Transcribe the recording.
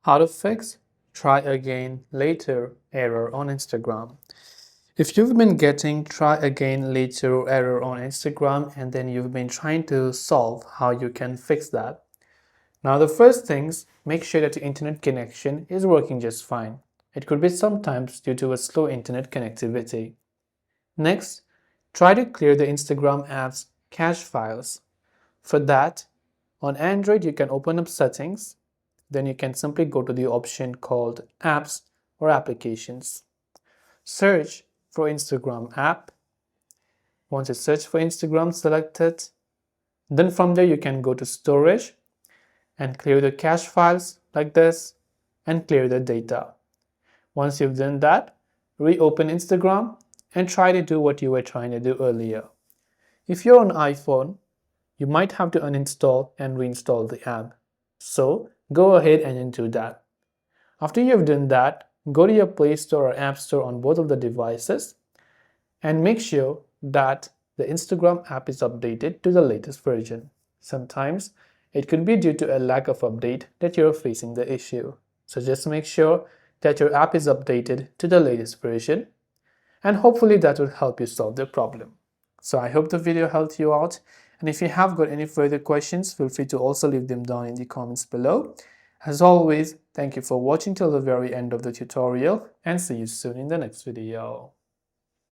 How to fix try again later error on Instagram. If you've been getting try again later error on Instagram and then you've been trying to solve how you can fix that. Now the first things, make sure that your internet connection is working just fine. It could be sometimes due to a slow internet connectivity. Next, try to clear the Instagram app's cache files. For that, on Android you can open up settings, then you can simply go to the option called apps or applications. Search for Instagram app. Once you search for Instagram, select it. Then from there you can go to storage and clear the cache files like this and clear the data. Once you've done that, reopen Instagram and try to do what you were trying to do earlier. If you're on iPhone, you might have to uninstall and reinstall the app. So go ahead and do that. After you've done that, go to your Play Store or App Store on both of the devices and make sure that the Instagram app is updated to the latest version. Sometimes it could be due to a lack of update that you're facing the issue. So just make sure that your app is updated to the latest version, and hopefully that will help you solve the problem. So I hope the video helped you out, and if you have got any further questions, feel free to also leave them down in the comments below. As always, thank you for watching till the very end of the tutorial, and see you soon in the next video.